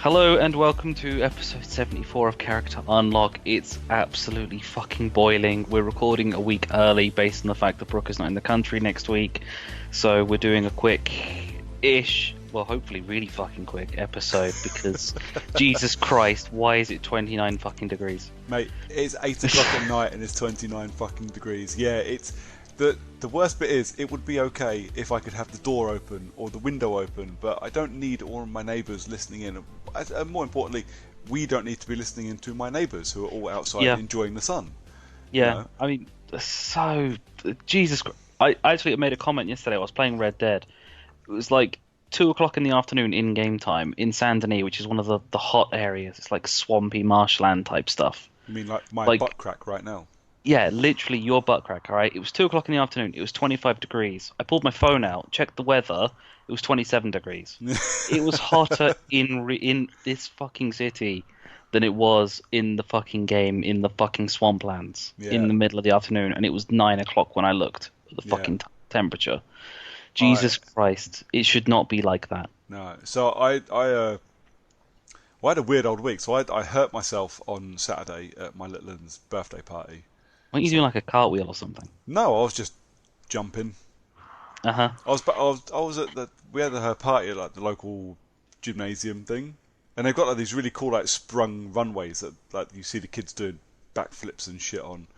Hello and welcome to episode 74 of Character Unlock. It's absolutely fucking boiling. We're recording a week early based on the fact that Brooker's not in the country next week. So we're doing a quick-ish, well hopefully really fucking quick episode because Jesus Christ, why is it 29 fucking degrees? Mate, it's 8 o'clock at night and it's 29 fucking degrees. Yeah, it's... The worst bit is, it would be okay if I could have the door open or the window open, but I don't need all of my neighbours listening in. And more importantly, we don't need to be listening in to my neighbours who are all outside enjoying the sun. Yeah, You know? I mean, so... Jesus Christ. I actually made a comment yesterday. I was playing Red Dead. It was like 2 o'clock in the afternoon in game time in Saint Denis, which is one of the hot areas. It's like swampy marshland type stuff. You mean like my butt crack right now? Yeah, literally your butt crack, alright? It was 2 o'clock in the afternoon. It was 25 degrees. I pulled my phone out, checked the weather. It was 27 degrees. It was hotter in this fucking city than it was in the fucking game in the fucking swamplands in the middle of the afternoon. And it was 9 o'clock when I looked at the fucking temperature. Jesus Christ, it should not be like that. No, so I had a weird old week. So I hurt myself on Saturday at my little one's birthday party. Weren't you doing like a cartwheel or something? No, I was just jumping. Uh-huh. I was at we had her party at like the local gymnasium thing, and they've got like these really cool like sprung runways that like you see the kids doing backflips and shit on.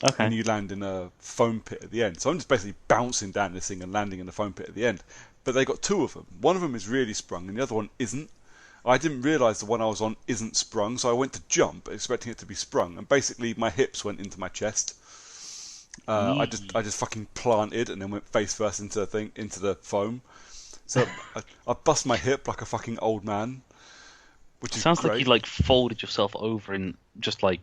Okay. And you land in a foam pit at the end. So I'm just basically bouncing down this thing and landing in the foam pit at the end. But they got two of them. One of them is really sprung, and the other one isn't. I didn't realise the one I was on isn't sprung, so I went to jump, expecting it to be sprung, and basically my hips went into my chest. I just fucking planted and then went face first into the foam. So I bust my hip like a fucking old man, which is Sounds great. like you like folded yourself over in just like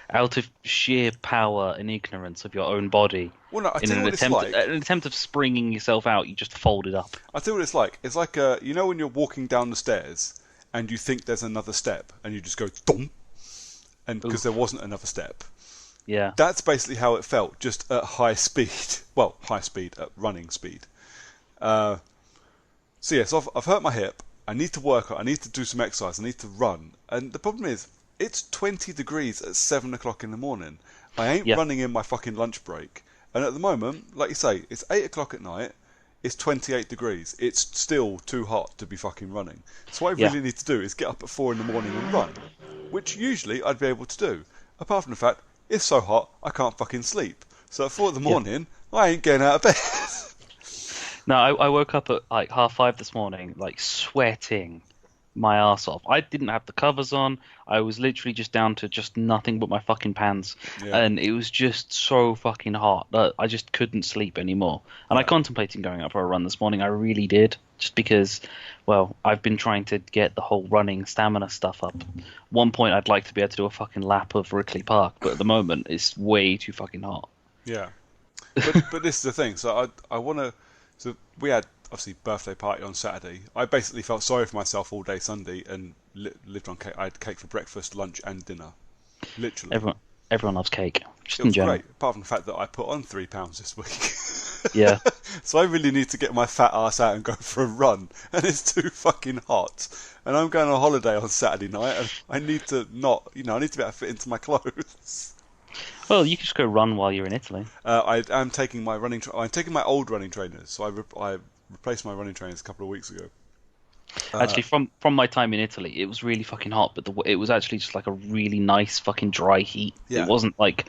out of sheer power and ignorance of your own body. Well, no, I in tell you an what it's attempt, like. an attempt of springing yourself out, you just folded up. I tell you what it's like. It's like you know when you're walking down the stairs and you think there's another step and you just go dum, and because there wasn't another step. Yeah. That's basically how it felt, just at high speed. Well, high speed, at running speed. So I've hurt my hip. I need to work. I need to do some exercise. I need to run. And the problem is, it's 20 degrees at 7 o'clock in the morning. I ain't running in my fucking lunch break. And at the moment, like you say, it's 8 o'clock at night. It's 28 degrees. It's still too hot to be fucking running. So what I really need to do is get up at 4 in the morning and run, which usually I'd be able to do. Apart from the fact, it's so hot, I can't fucking sleep. So at 4 in the morning, I ain't getting out of bed. No, I woke up at like 5:30 this morning, like sweating my ass off. I didn't have the covers on. I was literally just down to just nothing but my fucking pants. Yeah. And it was just so fucking hot that I just couldn't sleep anymore. And I contemplated going out for a run this morning. I really did. Just because, well, I've been trying to get the whole running stamina stuff up. One point I'd like to be able to do a fucking lap of Rickley Park, but at the moment it's way too fucking hot. Yeah. But this is the thing. So I want to... So we had, obviously, birthday party on Saturday. I basically felt sorry for myself all day Sunday and lived on cake. I had cake for breakfast, lunch and dinner. Literally. Everyone loves cake. Just It in was general. great, apart from the fact that I put on 3 pounds this week. Yeah. So I really need to get my fat ass out and go for a run. And it's too fucking hot. And I'm going on holiday on Saturday night and I need to I need to be able to fit into my clothes. Well, you can just go run while you're in Italy. I am taking my I'm taking my old running trainers. So I replaced my running trainers a couple of weeks ago. Actually, from my time in Italy, it was really fucking hot, but it was actually just like a really nice fucking dry heat. Yeah. It wasn't like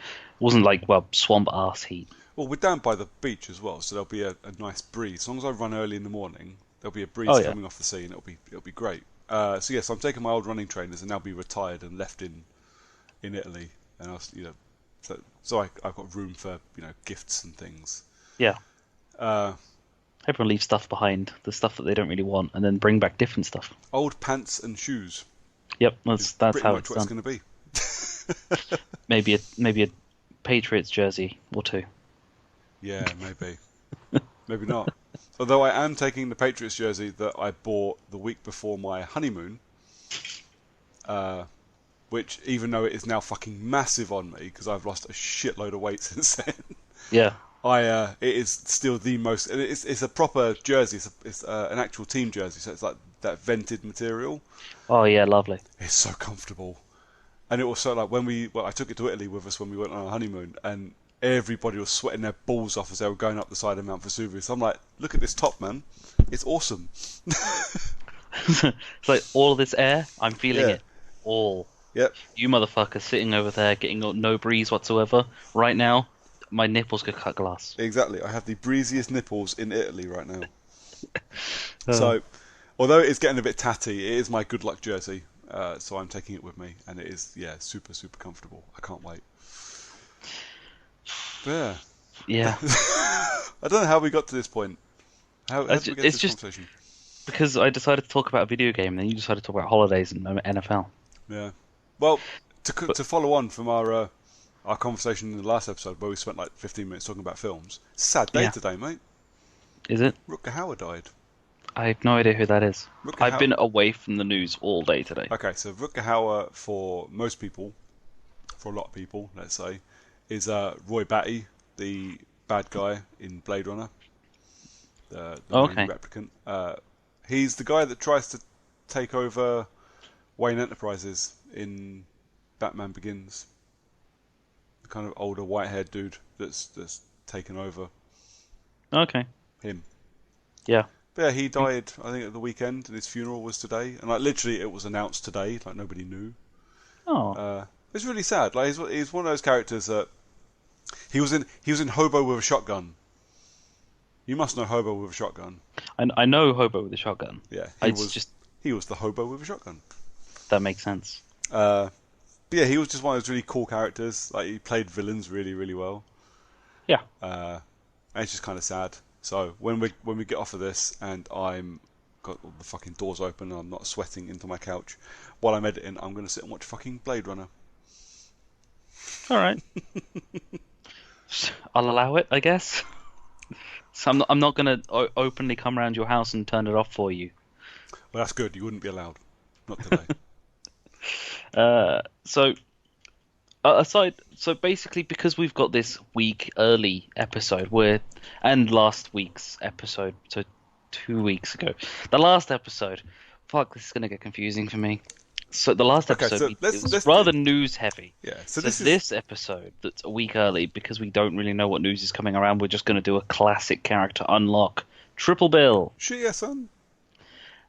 well swamp ass heat. Well, we're down by the beach as well, so there'll be a nice breeze. As long as I run early in the morning, there'll be a breeze coming off the sea, and it'll be great. So yes, I'm taking my old running trainers, and they'll be retired and left in Italy, and so I've got room for gifts and things. Yeah. Uh, Everyone leaves stuff behind, the stuff that they don't really want, and then bring back different stuff. Old pants and shoes. Yep, that's Pretty how much it's what it's done. going to be. Maybe a Patriots jersey or two. Yeah, maybe. Maybe not. Although I am taking the Patriots jersey that I bought the week before my honeymoon, which, even though it is now fucking massive on me because I've lost a shitload of weight since then, Yeah. it is still the most. It's a proper jersey. It's an actual team jersey, so it's like that vented material. Oh yeah, lovely. It's so comfortable. And it was so like I took it to Italy with us when we went on our honeymoon, and everybody was sweating their balls off as they were going up the side of Mount Vesuvius. I'm like, look at this top, man. It's awesome. It's like all of this air, I'm feeling Yeah. it all. Yep. You motherfuckers sitting over there getting no breeze whatsoever. Right now, my nipples could cut glass. Exactly. I have the breeziest nipples in Italy right now. Oh. So, although it is getting a bit tatty, it is my good luck jersey. So I'm taking it with me, and it is, yeah, super, super comfortable. I can't wait. But yeah. Yeah. I don't know how we got to this point. How did we get to It's this just conversation? because I decided to talk about a video game, and then you decided to talk about holidays and NFL. Yeah. Well, to follow on from our conversation in the last episode where we spent like 15 minutes talking about films, sad day Yeah. today, mate. Is it? Rutger Hauer died. I have no idea who that is. Rutger I've Hauer- been away from the news all day today. Okay, so Rutger Hauer, for most people, for a lot of people, let's say, is Roy Batty, the bad guy in Blade Runner, the Okay. main replicant. He's the guy that tries to take over Wayne Enterprises in Batman Begins. The kind of older white-haired dude that's taken over Okay. him. Yeah. But yeah, he died, I think, at the weekend, and his funeral was today. And like literally, it was announced today. Like nobody knew. Oh. It's really sad. Like he's one of those characters that he was in Hobo with a Shotgun. You must know Hobo with a Shotgun. I know Hobo with a Shotgun. Yeah, he was the Hobo with a Shotgun. That makes sense. But yeah, he was just one of those really cool characters. Like he played villains really, really well. Yeah. And it's just kind of sad. So when we get off of this and I'm got all the fucking doors open and I'm not sweating into my couch while I'm editing, I'm going to sit and watch fucking Blade Runner. All right. I'll allow it, I guess. So I'm not going to openly come around your house and turn it off for you. Well, that's good. You wouldn't be allowed. Not today. So basically, because we've got this week early episode and last week's episode, so 2 weeks ago, the last episode, fuck, this is going to get confusing for me. So the last Okay, episode, so it let's was rather news heavy. Yeah. So So this episode, that's a week early, because we don't really know what news is coming around, we're just going to do a classic character unlock. Triple Bill. shit, yeah, son.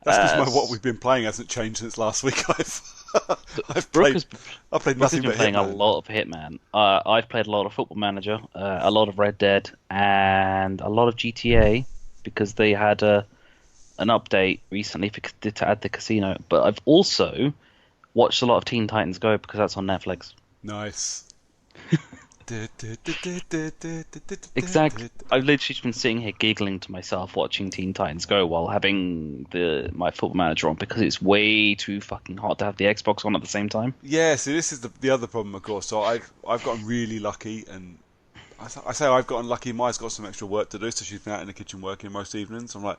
That's because Uh, what we've been playing hasn't changed since last week. I've Brooker's played Brooker's nothing been but playing a Hitman. lot of Hitman. I've played a lot of Football Manager, a lot of Red Dead, and a lot of GTA because they had an update recently to add the casino. But I've also watched a lot of Teen Titans Go because that's on Netflix. Nice. Exactly. I've literally been sitting here giggling to myself watching Teen Titans Go while having my Football Manager on because it's way too fucking hot to have the Xbox on at the same time. Yeah, see, this is the other problem, of course. So I've gotten really lucky, and I say I've gotten lucky. Maya's got some extra work to do, so she's been out in the kitchen working most evenings. I'm like,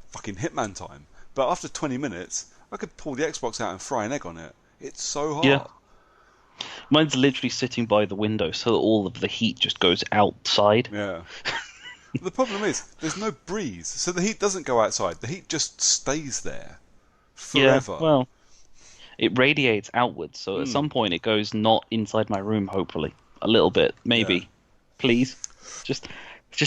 fucking Hitman time. But after 20 minutes, I could pull the Xbox out and fry an egg on it. It's so hot. Yeah. Mine's literally sitting by the window so that all of the heat just goes outside. Yeah. The problem is, there's no breeze, so the heat doesn't go outside. The heat just stays there forever. Yeah, well, it radiates outwards, so at some point it goes not inside my room, hopefully. A little bit, maybe. Yeah. Please. Just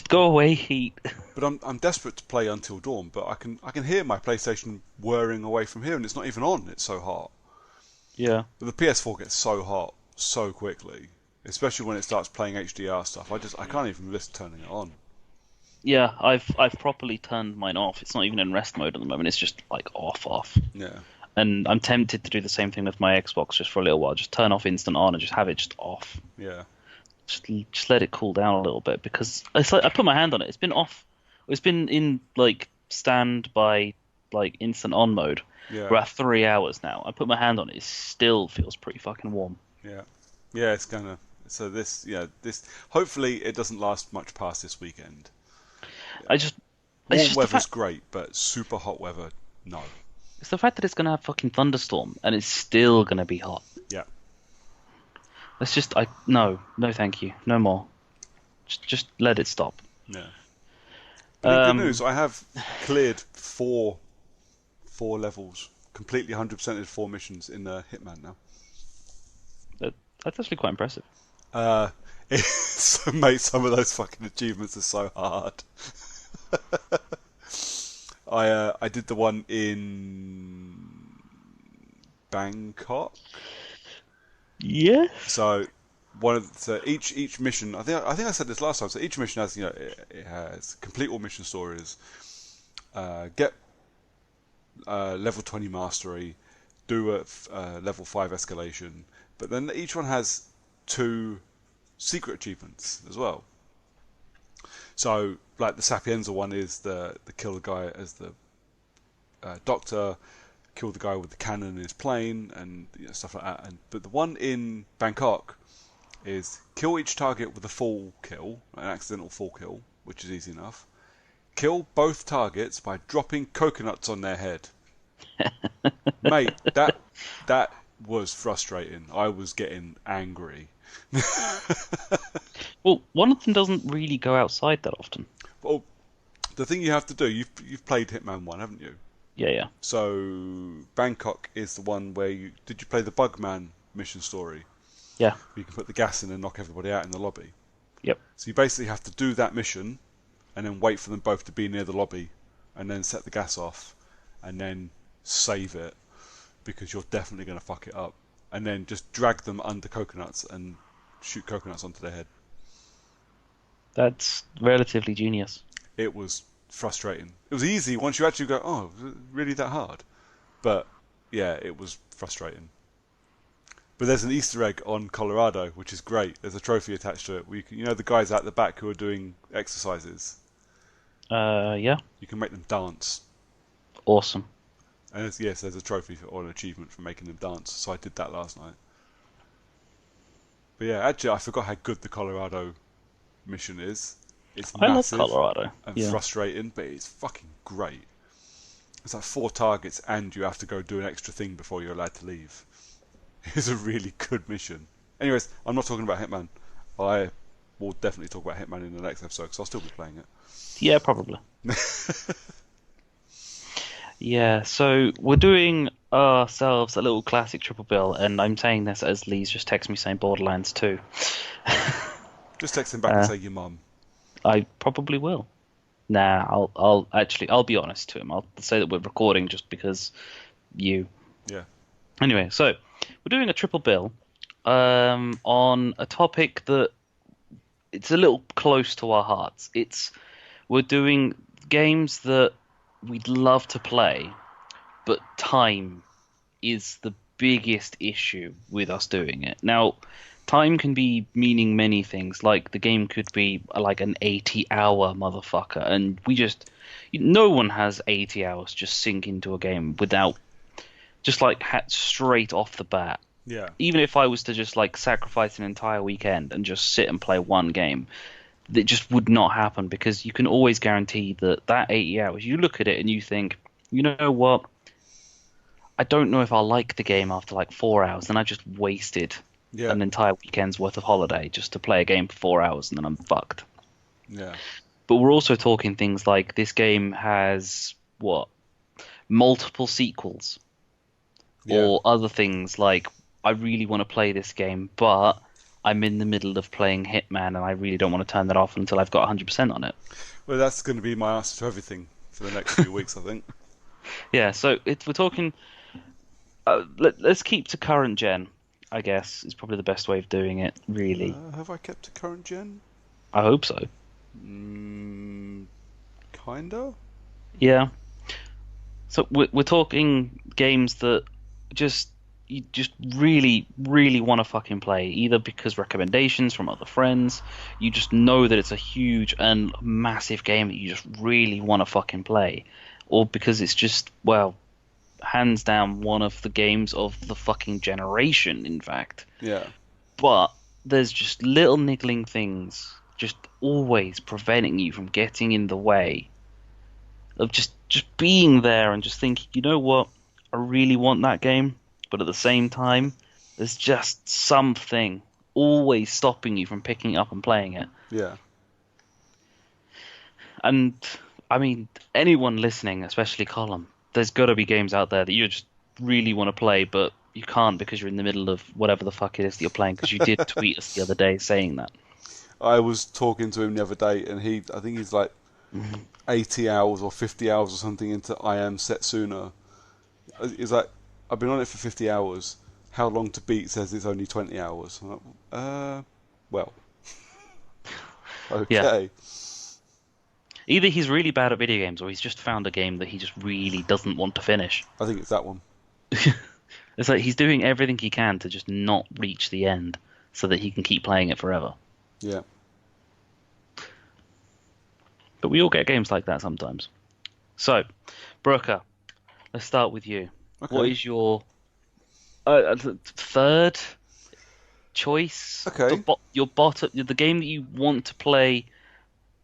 go away, heat. But I'm desperate to play Until Dawn, but I can hear my PlayStation whirring away from here, and it's not even on. It's so hot. Yeah. But the PS4 gets so hot so quickly, especially when it starts playing HDR stuff. I can't even risk turning it on. Yeah, I've properly turned mine off. It's not even in rest mode at the moment. It's just like off. Yeah. And I'm tempted to do the same thing with my Xbox just for a little while. Just turn off instant on and just have it just off. Yeah. Just let it cool down a little bit because it's like I put my hand on it. It's been off. It's been in like standby, like instant on mode. Yeah. We're at 3 hours now. I put my hand on it. It still feels pretty fucking warm. Yeah. Yeah, it's gonna. So this. Hopefully, it doesn't last much past this weekend. It's Warm just the weather's fact, great, but super hot weather, no. it's the fact that it's gonna have fucking thunderstorm and it's still gonna be hot. Yeah. It's just no, thank you, no more. Just let it stop. Yeah. But in good news, I have cleared four 4 levels, completely 100%ed 4 missions in Hitman now. That's actually quite impressive. Uh, mate, some of those fucking achievements are so hard. I did the one in Bangkok. Yeah. So each mission. I think I said this last time. So each mission has it has complete all mission stories. Get level 20 mastery. Do a level 5 escalation. But then each one has 2 secret achievements as well. So, like the Sapienza one is the kill the guy as the doctor, kill the guy with the cannon in his plane, and stuff like that. But the one in Bangkok is kill each target with a full kill, an accidental full kill, which is easy enough. Kill both targets by dropping coconuts on their head. Mate, that was frustrating. I was getting angry. Well, one of them doesn't really go outside that often. Well, the thing you have to do, you've played Hitman 1, haven't you? Yeah. So Bangkok is the one where did you play the Bugman mission story? Yeah. You can put the gas in and knock everybody out in the lobby. Yep. So you basically have to do that mission and then wait for them both to be near the lobby and then set the gas off and then save it because you're definitely going to fuck it up. And then just drag them under coconuts and shoot coconuts onto their head. That's relatively genius. It was frustrating. It was easy once you actually go, oh, really that hard? But yeah, it was frustrating. But there's an Easter egg on Colorado, which is great. There's a trophy attached to it. Where the guys out the back who are doing exercises. Yeah. You can make them dance. Awesome. And there's a trophy or an achievement for making them dance. So I did that last night. But yeah, actually, I forgot how good the Colorado mission is. It's massive love Colorado. and frustrating, but it's fucking great. It's like 4 targets, and you have to go do an extra thing before you're allowed to leave. It's a really good mission. Anyways, I'm not talking about Hitman. I will definitely talk about Hitman in the next episode because I'll still be playing it. Yeah, probably. Yeah, so we're doing ourselves a little classic triple bill, and I'm saying this as Lee's just texted me saying Borderlands 2. Just text him back and say your mum. I probably will. Nah, I'll be honest to him. I'll say that we're recording just because you. Yeah. Anyway, so we're doing a triple bill on a topic that it's a little close to our hearts. We're doing games that we'd love to play, but time is the biggest issue with us doing it. Now, time can be meaning many things. Like the game could be like an 80-hour motherfucker, and no one has 80 hours just sink into a game without just like straight off the bat. Yeah. Even if I was to just like sacrifice an entire weekend and just sit and play one game, that just would not happen because you can always guarantee that 80 hours, you look at it and you think, you know what? I don't know if I'll like the game after like 4 hours, and I just wasted an entire weekend's worth of holiday just to play a game for 4 hours, and then I'm fucked. Yeah. But we're also talking things like this game has multiple sequels, or other things like I really want to play this game, but I'm in the middle of playing Hitman, and I really don't want to turn that off until I've got 100% on it. Well, that's going to be my answer to everything for the next few weeks, I think. Yeah, so we're talking. Let's keep to current gen, I guess, is probably the best way of doing it, really. Have I kept to current gen? I hope so. Kinda? Yeah. So we're talking games that you just really, really want to fucking play, either because recommendations from other friends, you just know that it's a huge and massive game that you just really want to fucking play, or because it's just, hands down one of the games of the fucking generation, in fact. Yeah. But there's just little niggling things just always preventing you from getting in the way of just being there and just thinking, you know what, I really want that game. But at the same time, there's just something always stopping you from picking it up and playing it. Yeah. And, I mean, anyone listening, especially Colin, there's got to be games out there that you just really want to play, but you can't because you're in the middle of whatever the fuck it is that you're playing. Because you did tweet us the other day saying that. I was talking to him the other day, and I think he's like Mhm. 80 hours or 50 hours or something into I Am Setsuna. He's like, I've been on it for 50 hours. How long to beat says it's only 20 hours. I'm like, well, Yeah. okay. Either he's really bad at video games, or he's just found a game that he just really doesn't want to finish. I think it's that one. It's like he's doing everything he can to just not reach the end, so that he can keep playing it forever. Yeah. But we all get games like that sometimes. So, Brooker, let's start with you. What Okay. is your third choice? Okay. Your bottom, the game that you want to play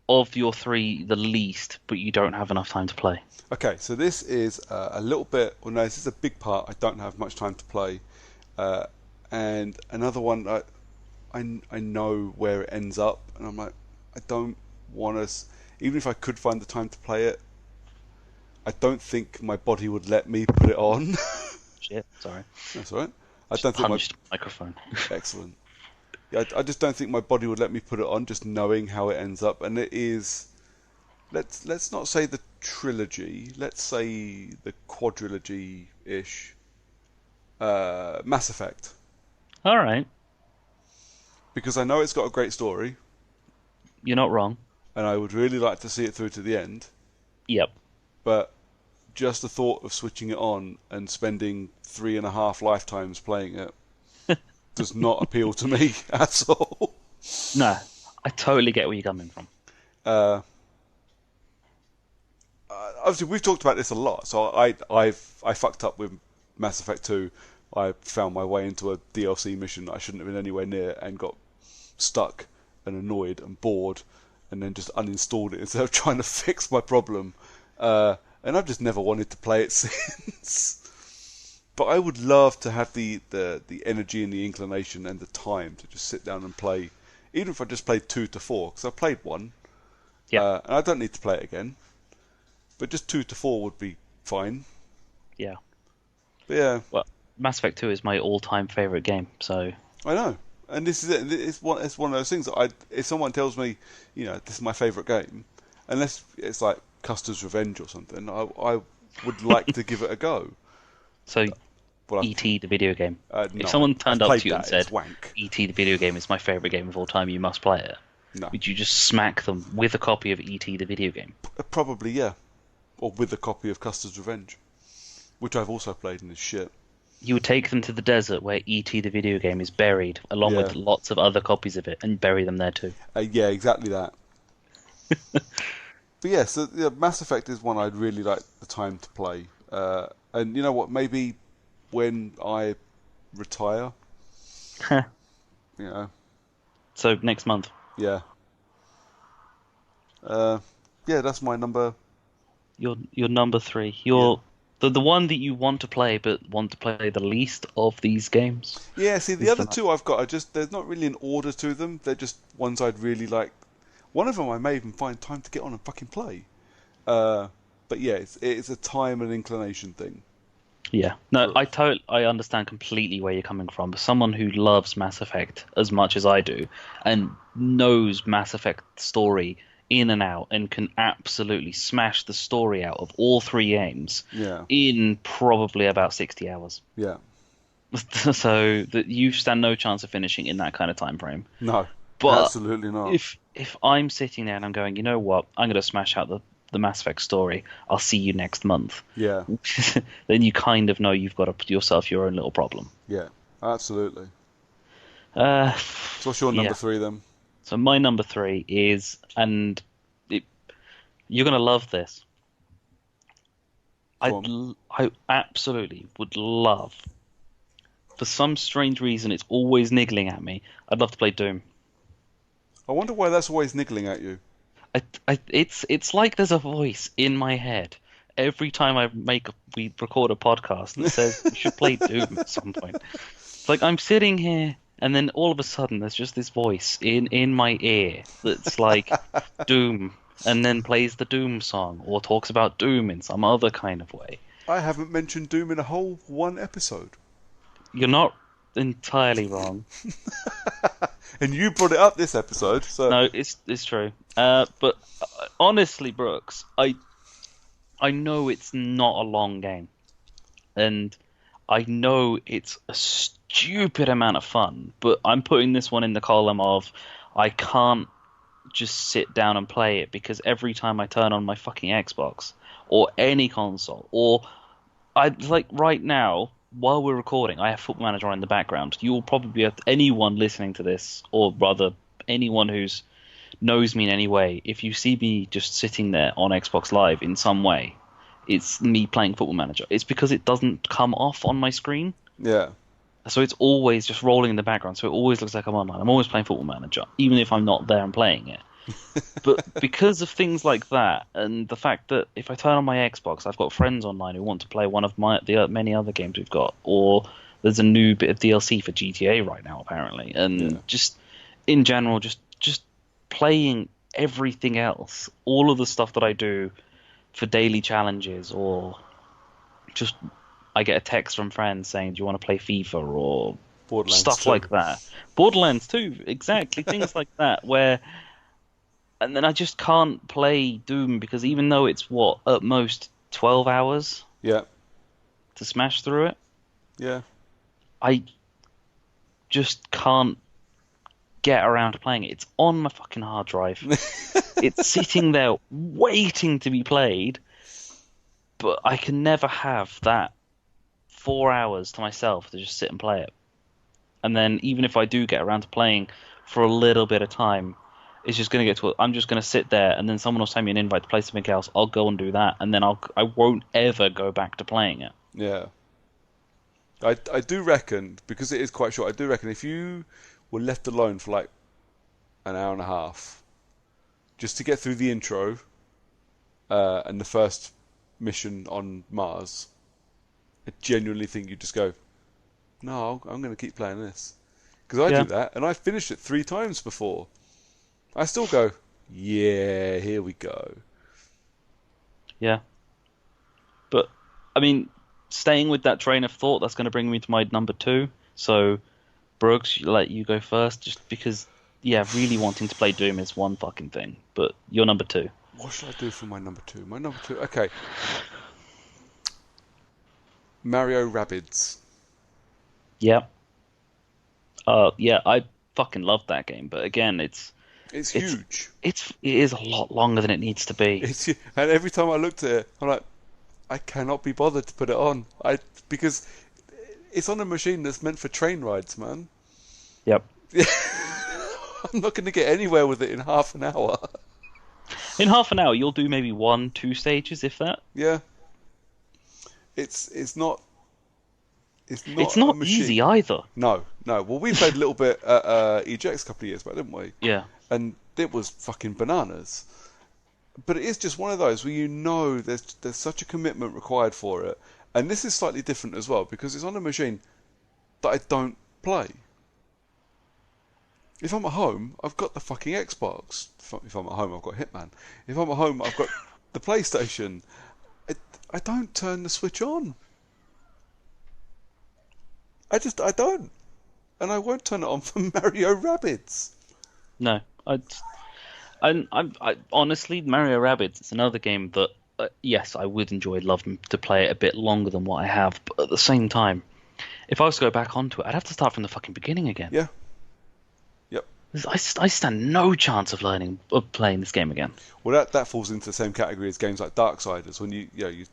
of your three the least, but you don't have enough time to play. Okay, so this is a little bit, well, no, this is a big part. I don't have much time to play. Uh, and another one, I know where it ends up, and I'm like, I don't want to, even if I could find the time to play it, I don't think my body would let me put it on. Shit, sorry. That's all right. I Just don't think my, punched the microphone. excellent. Yeah, I just don't think my body would let me put it on, just knowing how it ends up. And it is, let's not say the trilogy, let's say the quadrilogy-ish. Mass Effect, All right, because I know it's got a great story, you're not wrong. and I would really like to see it through to the end. Yep. But just the thought of switching it on and spending 3.5 lifetimes playing it does not appeal to me at all. No, I totally get where you're coming from. Uh, Obviously, we've talked about this a lot. So I fucked up with Mass Effect 2. I found my way into a DLC mission that I shouldn't have been anywhere near and got stuck and annoyed and bored, and then just uninstalled it instead of trying to fix my problem. And I've just never wanted to play it since. But I would love to have the energy and the inclination and the time to just sit down and play, even if I just played 2 to 4, because I played 1, Yeah, and I don't need to play it again. But just 2 to 4 would be fine. yeah. But yeah, Well, Mass Effect 2 is my all-time favorite game, so I know. And this is it. It's one of those things that if someone tells me, this is my favourite game, unless it's like Custer's Revenge or something, I would like to give it a go. so Well, E.T. the video game. no, If someone I've turned up played to you and that. said, It's wank. E.T. the video game is my favorite game of all time, you must play it, No, would you just smack them with a copy of E.T. the video game? probably yeah, or with a copy of Custer's Revenge, which I've also played and is shit. You would take them to the desert where E.T. the video game is buried, along Yeah. with lots of other copies of it, and bury them there too. Yeah, exactly that. But yeah, so Mass Effect is one I'd really like the time to play. And you know what? Maybe when I retire, you know, So next month. yeah, yeah, that's my number. Your number three. Your the one that you want to play but want to play the least of these games. Yeah, see, the Is other that- two I've got are just, there's not really an order to them. They're just ones I'd really like. One of them I may even find time to get on and fucking play. But yeah, it's a time and inclination thing. Yeah. No, I understand completely where you're coming from. But someone who loves Mass Effect as much as I do and knows Mass Effect story in and out and can absolutely smash the story out of all three games Yeah, in probably about 60 hours. yeah. So that you stand no chance of finishing in that kind of time frame. No, But absolutely not. if I'm sitting there and I'm going, you know what, I'm going to smash out the Mass Effect story. I'll see you next month. Yeah, Then you kind of know you've got yourself your own little problem. yeah, absolutely. Uh, So what's your number yeah. 3 then? So my number three is, and you're going to love this. Go on. I absolutely would love, for some strange reason, it's always niggling at me. I'd love to play Doom. I wonder why that's always niggling at you. It's like there's a voice in my head every time we record a podcast that says we should play Doom at some point. It's like I'm sitting here, and then all of a sudden there's just this voice in my ear that's like Doom, and then plays the Doom song or talks about Doom in some other kind of way. I haven't mentioned Doom in a whole one episode. You're not entirely wrong. And you brought it up this episode, so No, it's true. But honestly, Brooks, I know it's not a long game, and I know it's a stupid amount of fun. But I'm putting this one in the column of I can't just sit down and play it because every time I turn on my fucking Xbox or any console, or I like right now while we're recording, I have Football Manager on in the background. You will probably have anyone listening to this, or rather anyone who's knows me in any way, if you see me just sitting there on Xbox Live in some way, it's me playing Football Manager. It's because it doesn't come off on my screen. yeah, So it's always just rolling in the background. So it always looks like I'm online. I'm always playing Football Manager, even if I'm not there and playing it. But because of things like that, and the fact that if I turn on my Xbox, I've got friends online who want to play one of the many other games we've got, or there's a new bit of DLC for GTA right now, apparently, and yeah, just in general, just playing everything else, all of the stuff that I do for daily challenges, or just I get a text from friends saying, "Do you want to play FIFA?" or Borderlands stuff 2. like that. Borderlands 2, exactly, things like that, where and then I just can't play Doom because even though it's what at most 12 hours Yeah, to smash through it, yeah, I just can't get around to playing it. It's on my fucking hard drive. It's sitting there waiting to be played, but I can never have that 4 hours to myself to just sit and play it. And then even if I do get around to playing for a little bit of time, it's just going to get to I'm just going to sit there and then someone will send me an invite to play something else. I'll go and do that, and then I won't ever go back to playing it. yeah. I do reckon, because it is quite short, I do reckon if you were left alone for like an hour and a half, just to get through the intro and the first mission on Mars, I genuinely think you just go, no, I'm going to keep playing this. Because I do Yeah, that, and I've finished it 3 times before. I still go, yeah, here we go. yeah. But I mean, staying with that train of thought, that's going to bring me to my number two. So Brooks, let you go first, just because, yeah, really wanting to play Doom is one fucking thing. But you're number two. What should I do for my number two? My number two, okay. Mario Rabbids. Yeah. Yeah, I fucking love that game, but again, It's it's huge. it is a lot longer than it needs to be. It's and every time I looked at it, I'm like, I cannot be bothered to put it on. Because it's on a machine that's meant for train rides, man. Yep. I'm not going to get anywhere with it in half an hour. In half an hour, you'll do maybe one, two stages, if that. Yeah, it's not It's a not easy machine. either. No, no. Well, we played a little bit at EJX a couple of years back, didn't we? Yeah. And it was fucking bananas. But it is just one of those where you know there's such a commitment required for it. And this is slightly different as well because it's on a machine that I don't play. If I'm at home, I've got the fucking Xbox. If I'm at home, I've got Hitman. If I'm at home, I've got the PlayStation. I don't turn the Switch on. I don't. And I won't turn it on for Mario Rabbids. No. I honestly, Mario Rabbids, it's another game that, yes, I would enjoy, love to play it a bit longer than what I have, but at the same time, if I was to go back onto it, I'd have to start from the fucking beginning again. Yeah. Yep. I stand no chance of playing this game again. Well, that falls into the same category as games like Darksiders. When you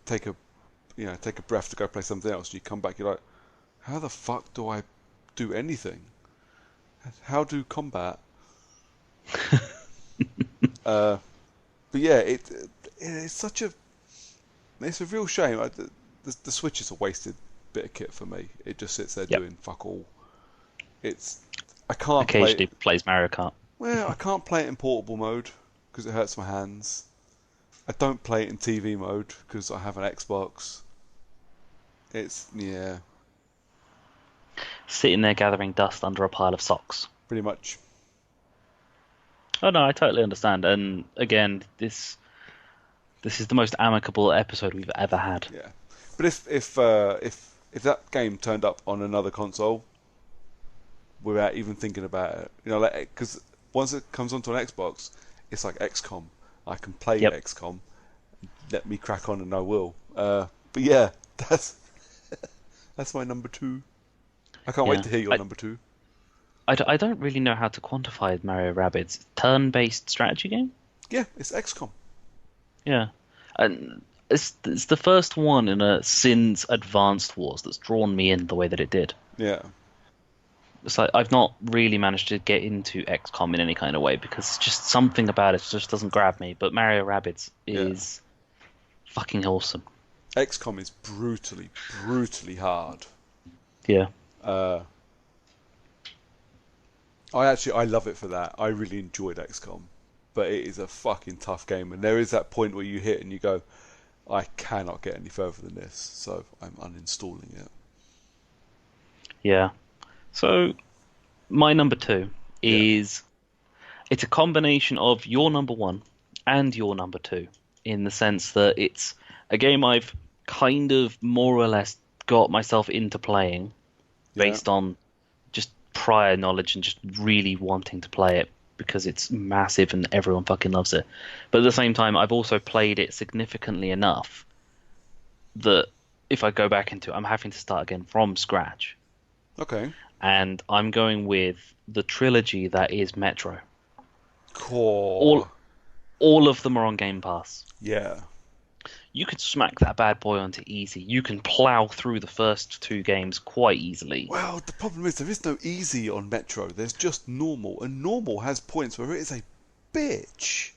take a breath to go play something else, and you come back, you're like, how the fuck do I do anything? How do combat? But yeah, it's a real shame. The Switch is a wasted bit of kit for me. It just sits there Yep. doing fuck all. I can't play Occasionally it. plays Mario Kart. Well, I can't play it in portable mode because it hurts my hands. I don't play it in TV mode because I have an Xbox. Yeah, Sitting there gathering dust under a pile of socks. pretty much. Oh no, I totally understand. And again, this is the most amicable episode we've ever had. Yeah. But if that game turned up on another console without even thinking about it, like because once it comes onto an Xbox, it's like XCOM. I can play Yep. XCOM. Let me crack on, and I will. But yeah, that's that's my number two. I can't wait Yeah. to hear your number two. I don't really know how to quantify Mario Rabbids. Turn-based strategy game? Yeah, it's XCOM. Yeah. And it's the first one in a since Advanced Wars that's drawn me in the way that it did. Yeah, It's like I've not really managed to get into XCOM in any kind of way because just something about it just doesn't grab me. But Mario Rabbids yeah. is fucking awesome. XCOM is brutally, brutally hard. Yeah. Uh, I love it for that. I really enjoyed XCOM, but it is a fucking tough game, and there is that point where you hit and you go, I cannot get any further than this, so I'm uninstalling it. Yeah. So my number two Yeah, is it's a combination of your number one and your number two in the sense that it's a game I've kind of more or less got myself into playing yeah, based on just prior knowledge and just really wanting to play it because it's massive and everyone fucking loves it. But at the same time, I've also played it significantly enough that if I go back into it, I'm having to start again from scratch. okay. And I'm going with the trilogy that is Metro. Core. All all of them are on Game Pass. Yeah. You could smack that bad boy onto easy. You can plow through the first two games quite easily. Well, the problem is there is no easy on Metro. There's just normal, and normal has points where it is a bitch.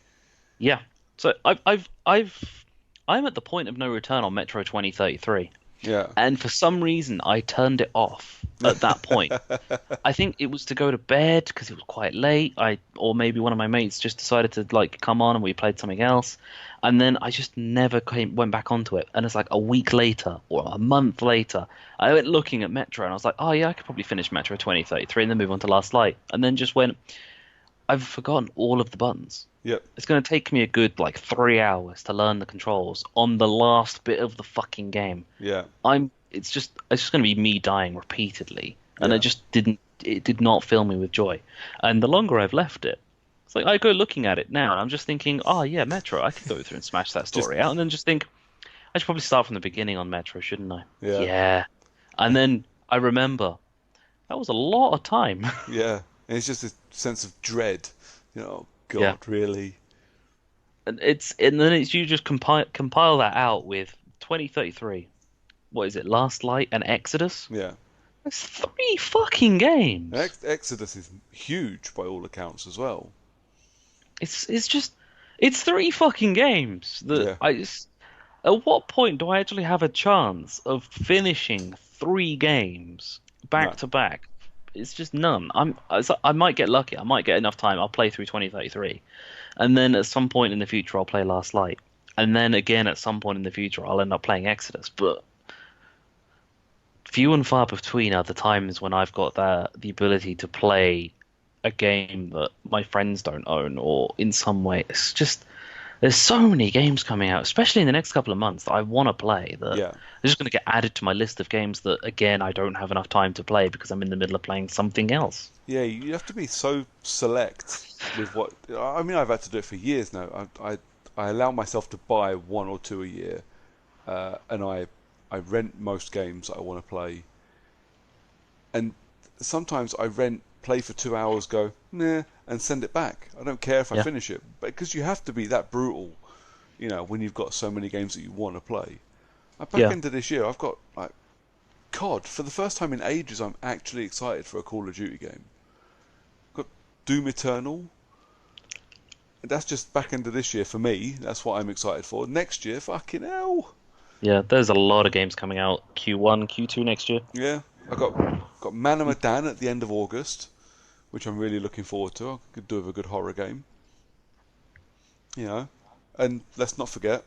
Yeah. So I'm at the point of no return on Metro 2033. Yeah. And for some reason, I turned it off at that point. I think it was to go to bed because it was quite late. Or maybe one of my mates just decided to like come on and we played something else. And then I just never went back onto it. And it's like a week later or a month later, I went looking at Metro and I was like, oh yeah, I could probably finish Metro 2033 and then move on to Last Light. And then just went, I've forgotten all of the buttons. Yep. It's going to take me a good like 3 hours to learn the controls on the last bit of the fucking game. Yeah. It's just going to be me dying repeatedly, and Yeah. it did not fill me with joy. And the longer I've left it, it's like I go looking at it now and I'm just thinking, oh yeah, Metro, I could go through and smash that story out, and then just think I should probably start from the beginning on Metro, shouldn't I? Yeah. Yeah. And then I remember that was a lot of time. Yeah. And it's just a sense of dread. Oh God, Yeah. really? And then it's you just compile that out with 2033. What is it? Last Light and Exodus? Yeah. That's three fucking games. Exodus is huge by all accounts as well. It's three fucking games that Yeah. at what point do I actually have a chance of finishing three games No. back to back? It's just none. I might get lucky. I might get enough time. I'll play through 2033. And then at some point in the future I'll play Last Light. And then again at some point in the future I'll end up playing Exodus. But few and far between are the times when I've got the ability to play a game that my friends don't own, or in some way it's just there's so many games coming out, especially in the next couple of months, that I want to play that Yeah. are just going to get added to my list of games that again I don't have enough time to play because I'm in the middle of playing something else. Yeah, you have to be so select with what. I mean, I've had to do it for years now. I allow myself to buy one or two a year, and I rent most games that I want to play. And sometimes I play for 2 hours, go nah, and send it back. I don't care if I Yeah. finish it, but because you have to be that brutal, when you've got so many games that you want to play. Back Yeah. into this year, I've got like COD for the first time in ages. I'm actually excited for a Call of Duty game. Got Doom Eternal. That's just back into this year for me. That's what I'm excited for. Next year, fucking hell. Yeah, there's a lot of games coming out Q1, Q2 next year. Yeah, I got Man of Medan at the end of August, which I'm really looking forward to. I could do with a good horror game. And let's not forget,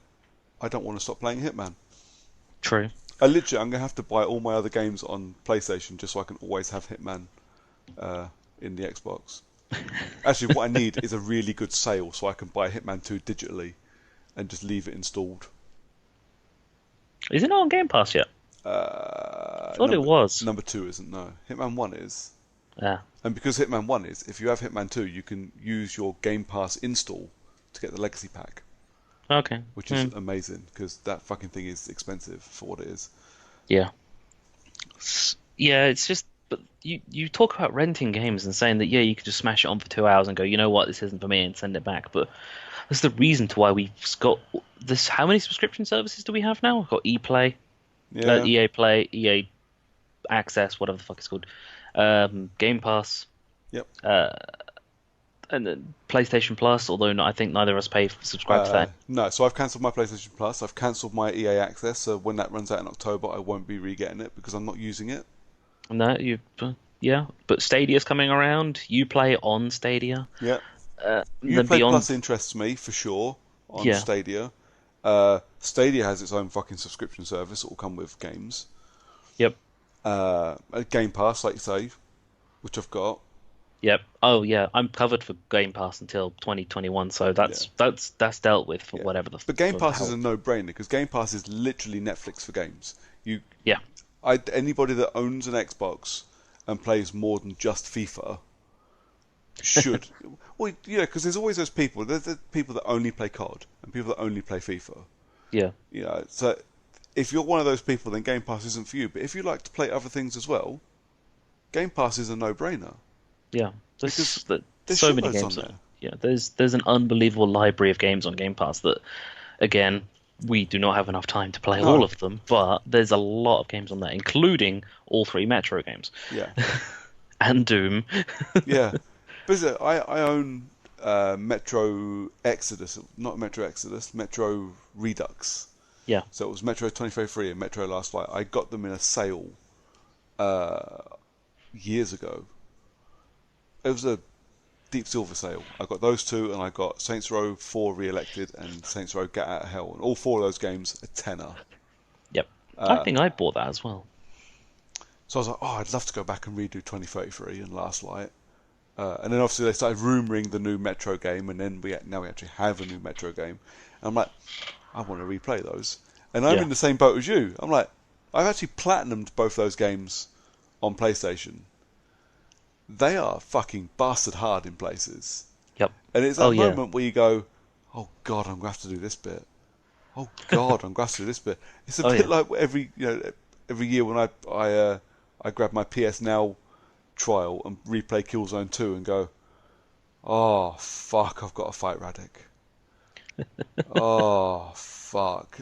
I don't want to stop playing Hitman. True. I'm gonna have to buy all my other games on PlayStation just so I can always have Hitman in the Xbox. Actually, what I need is a really good sale so I can buy Hitman 2 digitally and just leave it installed. Is it not on Game Pass yet? I thought it Number was. number two isn't, no. Hitman One is. Yeah. And because Hitman 1 is, if you have Hitman 2, you can use your Game Pass install to get the Legacy Pack, Okay. which is amazing because that fucking thing is expensive for what it is. Yeah. Yeah, it's just, but you talk about renting games and saying that, yeah, you could just smash it on for 2 hours and go, you know what, this isn't for me, and send it back. But that's the reason to why we've got this. How many subscription services do we have now? We've got ePlay, Yeah, EA Play, EA Access, whatever the fuck it's called, Game Pass, yep. uh, and then PlayStation Plus. Although I think neither of us pay subscribe to that. No, so I've cancelled my PlayStation Plus. I've cancelled my EA Access. So when that runs out in October, I won't be re-getting it because I'm not using it. No, yeah, but Stadia's coming around. You play on Stadia. Yeah, Then Uplay beyond, Plus interests me for sure on yeah, Stadia. Stadia has its own fucking subscription service that will come with games. yep. A Game Pass, like you say, which I've got. Yep. Oh yeah, I'm covered for Game Pass until 2021, so Yeah, that's dealt with for yeah. whatever the But Game for Pass is how. a no-brainer because Game Pass is literally Netflix for games. You, Yeah. anybody that owns an Xbox and plays more than just FIFA should. Well, yeah, because there's always those people. There's the people that only play COD and people that only play FIFA. Yeah. You know, so if you're one of those people, then Game Pass isn't for you. But if you like to play other things as well, Game Pass is a no-brainer Yeah. because There's there's so many shitloads on games there. on. Yeah. There's an unbelievable library of games on Game Pass that, again, we do not have enough time to play all No, of them, but there's a lot of games on there, including all three Metro games yeah, and Doom. yeah. But I own Metro Exodus, not Metro Exodus, Metro Redux. Yeah. So it was Metro 2033 and Metro Last Light. I got them in a sale uh, years ago. It was a deep silver sale. I got those two, and I got Saints Row 4 Re-elected and Saints Row Get Out of Hell, and all four of those games a tenner. Yep. I think I bought that as well. So I was like, oh, I'd love to go back and redo 2033 and Last Light. And then obviously they started rumouring the new Metro game, and then now we actually have a new Metro game. And I'm like, I want to replay those. And I'm Yeah. in the same boat as you. I'm like, I've actually platinumed both those games on PlayStation. They are fucking bastard hard in places. Yep. And it's Oh that yeah. moment where you go, oh God, I'm going to have to do this bit. Oh God, I'm going to have to do this bit. It's a Oh bit yeah. like every year when I grab my PS Now trial and replay Killzone 2 and go, oh fuck, I've got to fight Radic. Oh fuck.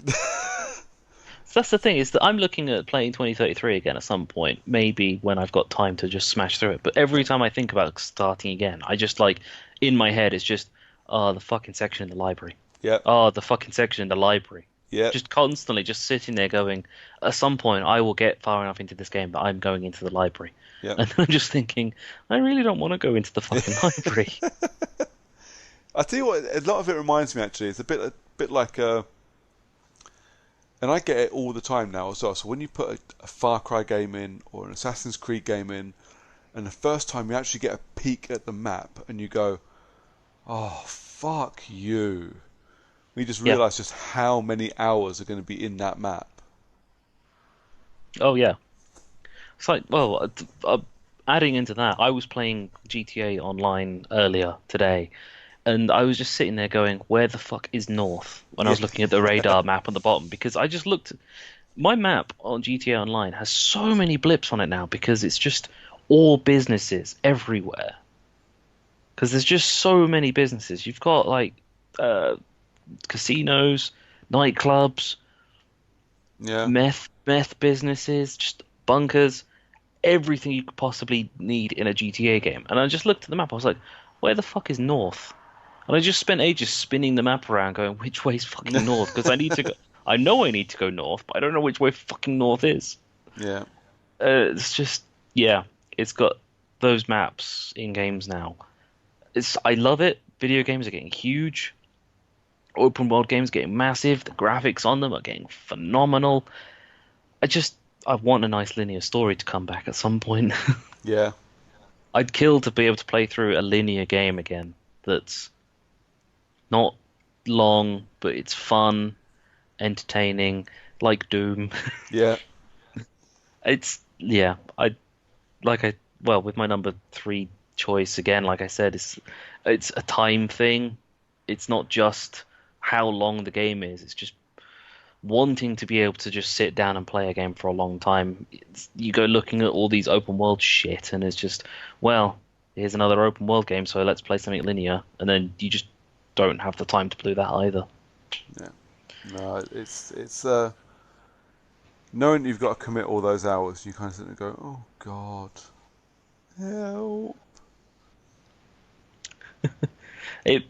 So that's the thing is that I'm looking at playing 2033 again at some point, maybe when I've got time to just smash through it. But every time I think about starting again, I just like in my head it's just, oh, the fucking section in the library. Yep, Oh, the fucking section in the library. yep, Just constantly just sitting there going, at some point I will get far enough into this game that I'm going into the library. yep. And I'm just thinking, I really don't want to go into the fucking library. I tell you what, a lot of it reminds me actually. It's a bit like, and I get it all the time now as well. So when you put a Far Cry game in or an Assassin's Creed game in, and the first time you actually get a peek at the map and you go, oh fuck you. We just Yeah. realise just how many hours are going to be in that map. Oh yeah. It's like, well, adding into that, I was playing GTA Online earlier today, and I was just sitting there going, where the fuck is North? When I Yeah, was looking at the radar map on the bottom, because I just looked. My map on GTA Online has so many blips on it now because it's just all businesses everywhere. Because there's just so many businesses. You've got like uh, casinos, nightclubs, yeah, meth businesses, just bunkers, everything you could possibly need in a GTA game. And I just looked at the map. I was like, where the fuck is North? And I just spent ages spinning the map around, going, which way's fucking north? Because I need to go. I know I need to go north, but I don't know which way fucking north is. yeah, It's just, yeah, it's got those maps in games now. I love it. Video games are getting huge. Open world games are getting massive. The graphics on them are getting phenomenal. I want a nice linear story to come back at some point. yeah. I'd kill to be able to play through a linear game again that's not long, but it's fun, entertaining. like Doom. Yeah, It's yeah, I like I well with my number three choice again, like I said, it's a time thing. It's not just how long the game is. It's just wanting to be able to just sit down and play a game for a long time. You go looking at all these open world shit, and it's just, well, here's another open world game, so let's play something linear, and then you just don't have the time to do that either. yeah. No, it's knowing you've got to commit all those hours, you kind of sit there and go, oh God, help. It,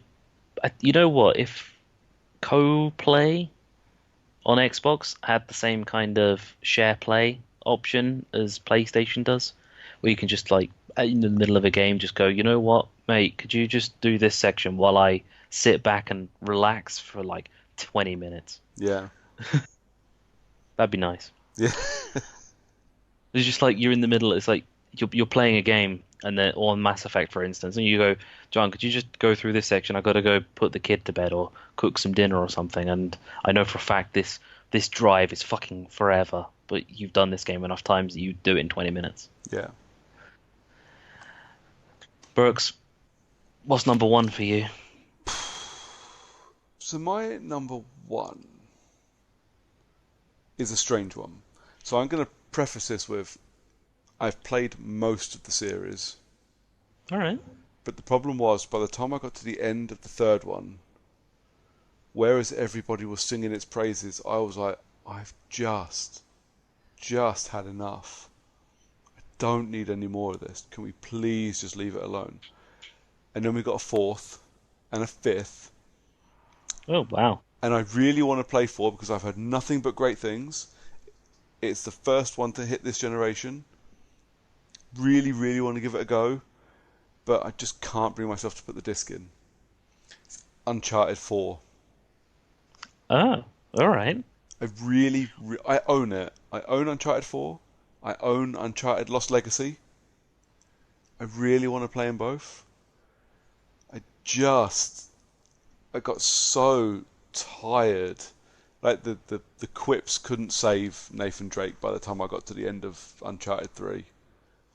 you know what? If co-play on Xbox had the same kind of share play option as PlayStation does, where you can just like in the middle of a game just go, you know what, mate, could you just do this section while I sit back and relax for like 20 minutes? Yeah, That'd be nice. yeah, It's just like you're in the middle. It's like you're playing a game, and then or on Mass Effect, for instance, and you go, John, could you just go through this section? I got to go put the kid to bed or cook some dinner or something. And I know for a fact this drive is fucking forever, but you've done this game enough times that you do it in 20 minutes. yeah. Brooks, what's number one for you? So my number one is a strange one. So I'm going to preface this with I've played most of the series, All right. but the problem was by the time I got to the end of the third one, whereas everybody was singing its praises, I was like, I've just had enough. I don't need any more of this. Can we please just leave it alone? And then we got a fourth and a fifth, Oh wow. and I really want to play four because I've heard nothing but great things. It's the first one to hit this generation. Really, really want to give it a go, but I just can't bring myself to put the disc in. Uncharted 4. Oh, all right. I own it. I own Uncharted 4. I own Uncharted Lost Legacy. I really want to play them both. I just, I got so tired. Like the quips couldn't save Nathan Drake by the time I got to the end of Uncharted 3.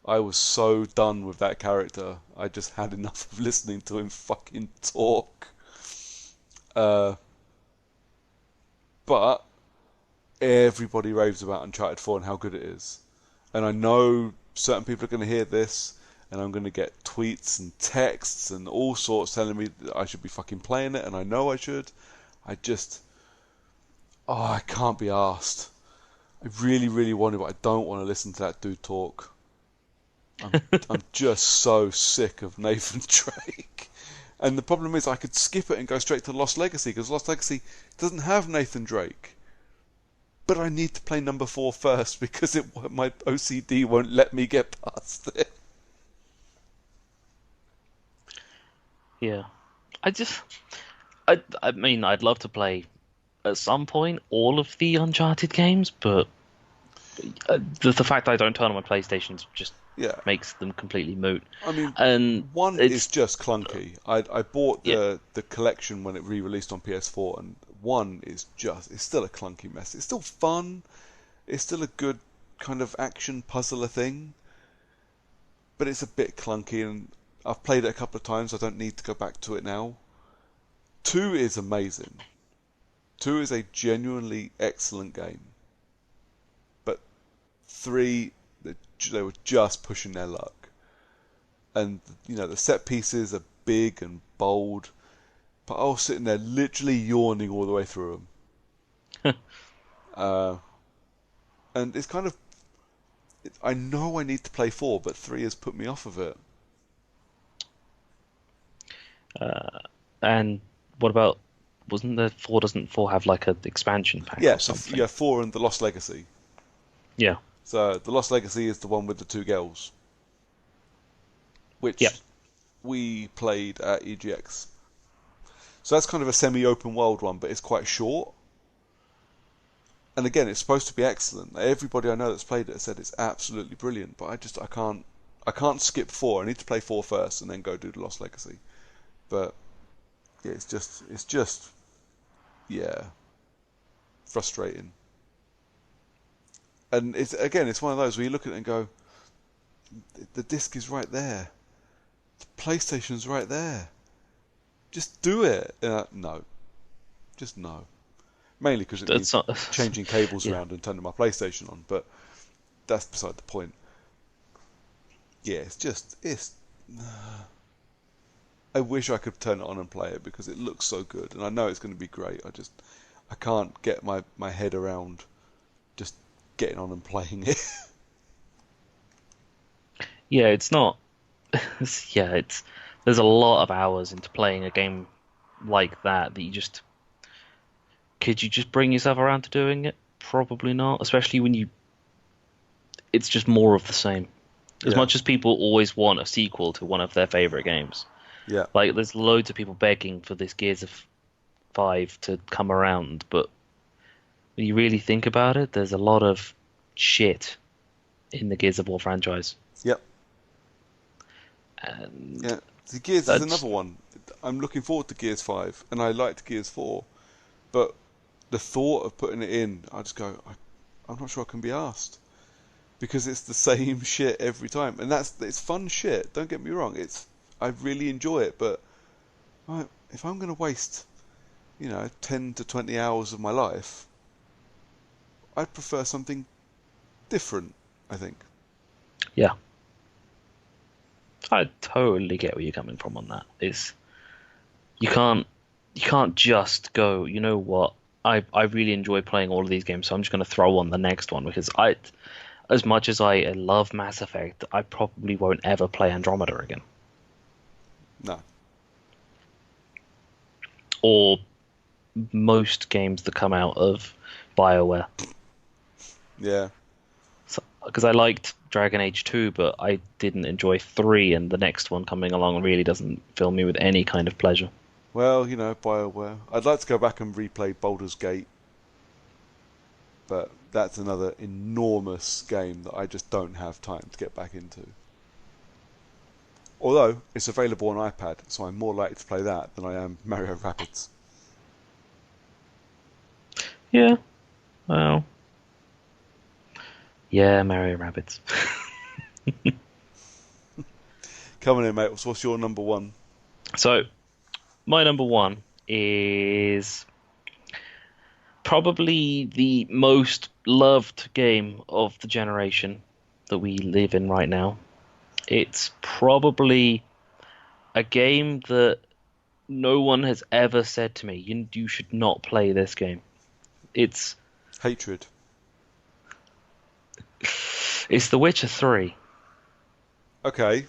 I was so done with that character. I just had enough of listening to him fucking talk. Uh, but everybody raves about Uncharted 4 and how good it is. And I know certain people are going to hear this, and I'm going to get tweets and texts and all sorts telling me that I should be fucking playing it, and I know I should. I just, oh, I can't be asked. I really, really want to, but I don't want to listen to that dude talk. I'm just so sick of Nathan Drake. And the problem is I could skip it and go straight to Lost Legacy, because Lost Legacy doesn't have Nathan Drake. But I need to play number 4 first because my OCD won't let me get past it. Yeah. I just, I mean, I'd love to play at some point all of the Uncharted games, but the fact that I don't turn on my PlayStation just Yeah. makes them completely moot. I mean, And 1 is it's just clunky. I bought yeah, the collection when it re-released on PS4, and 1 is just, it's still a clunky mess. It's still fun. It's still a good kind of action puzzler thing, but it's a bit clunky, and I've played it a couple of times. I don't need to go back to it now. 2 is amazing. 2 is a genuinely excellent game. But 3, they were just pushing their luck. And, you know, the set pieces are big and bold, but I was sitting there literally yawning all the way through them. Uh, and it's kind of, I know I need to play 4, but 3 has put me off of it. and what about wasn't there four? Doesn't four have like a expansion pack Yeah, or so something? yeah, 4 and the Lost Legacy. Yeah. So the Lost Legacy is the one with the 2 girls, Yep. which we played at EGX. So that's kind of a semi-open world one, but it's quite short. And again, it's supposed to be excellent. Everybody I know that's played it has said it's absolutely brilliant, but I can't skip 4. I need to play 4 first and then go do the Lost Legacy. But yeah, it's just yeah, frustrating. And it's one of those where you look at it and go, the disc is right there, the PlayStation's right there. Just do it. No, just no. Mainly because it It's means not. changing cables Yeah. around and turning my PlayStation on, but that's beside the point. Yeah, it's. I wish I could turn it on and play it because it looks so good, and I know it's going to be great. I can't get my head around just getting on and playing it. Yeah, it's not. Yeah, it's there's a lot of hours into playing a game like that you just could you just bring yourself around to doing it? Probably not, especially when you it's just more of the same. As Yeah, much as people always want a sequel to one of their favorite games. yeah, Like there's loads of people begging for this Gears of 5 to come around, but when you really think about it, there's a lot of shit in the Gears of War franchise. yep, And yeah. The Gears is that's another one. I'm looking forward to Gears 5, and I liked Gears 4, but the thought of putting it in, I just go, I'm not sure I can be asked because it's the same shit every time, and it's fun shit. Don't get me wrong, I really enjoy it, but if I'm going to waste 10 to 20 hours of my life, I'd prefer something different, I think. yeah. I totally get where you're coming from on that. Is you can't you can't just go, you know what? I really enjoy playing all of these games, so I'm just going to throw on the next one because as much as I love Mass Effect, I probably won't ever play Andromeda again. No. Or most games that come out of BioWare. Yeah. Because I liked Dragon Age 2, but I didn't enjoy 3, and the next one coming along really doesn't fill me with any kind of pleasure. Well, BioWare. I'd like to go back and replay Baldur's Gate, but that's another enormous game that I just don't have time to get back into. Although it's available on iPad, so I'm more likely to play that than I am Mario Rabbids. Yeah, well, yeah, Mario Rabbids. Come on in, mate. What's your number one? So, my number one is probably the most loved game of the generation that we live in right now. It's probably a game that no one has ever said to me, you should not play this game. It's Hatred. it's The Witcher 3. Okay.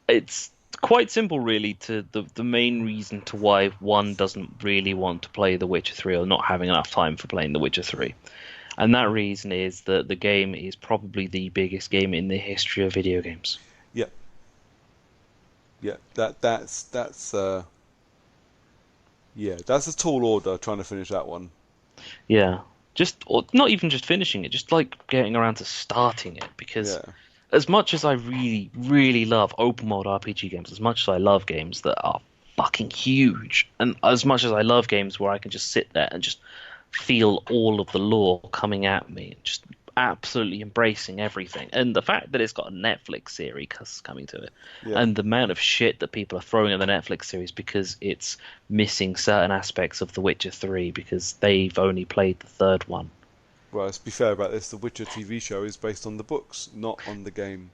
It's quite simple, really, to the main reason to why one doesn't really want to play The Witcher 3 or not having enough time for playing The Witcher 3. And that reason is that the game is probably the biggest game in the history of video games. Yeah. Yeah. That's yeah, that's a tall order trying to finish that one. Yeah. Or not even just finishing it, just like getting around to starting it, because Yeah. as much as I really, really love open world RPG games, as much as I love games that are fucking huge, and as much as I love games where I can just sit there and just feel all of the lore coming at me, just absolutely embracing everything, and the fact that it's got a Netflix series coming to it, Yeah. and the amount of shit that people are throwing at the Netflix series because it's missing certain aspects of The Witcher 3 because they've only played the third one. Well, let's be fair about this. The Witcher TV show is based on the books, not on the game.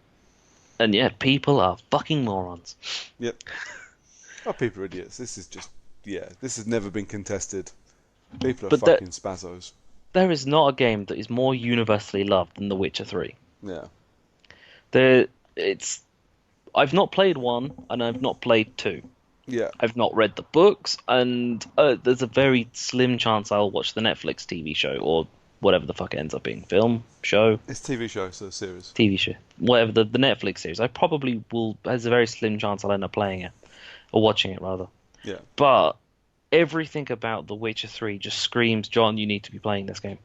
And yeah, people are fucking morons. Yep. Oh, people are idiots. This has never been contested. People are But fucking spazzos. there is not a game that is more universally loved than The Witcher 3. Yeah. There, it's I've not played 1 and I've not played 2. Yeah. I've not read the books, and there's a very slim chance I'll watch the Netflix TV show or whatever the fuck it ends up being, film, show, It's TV show, so series. TV show, whatever the Netflix series. I probably will. There's a very slim chance I'll end up playing it or watching it rather. Yeah. But everything about The Witcher 3 just screams, John, you need to be playing this game.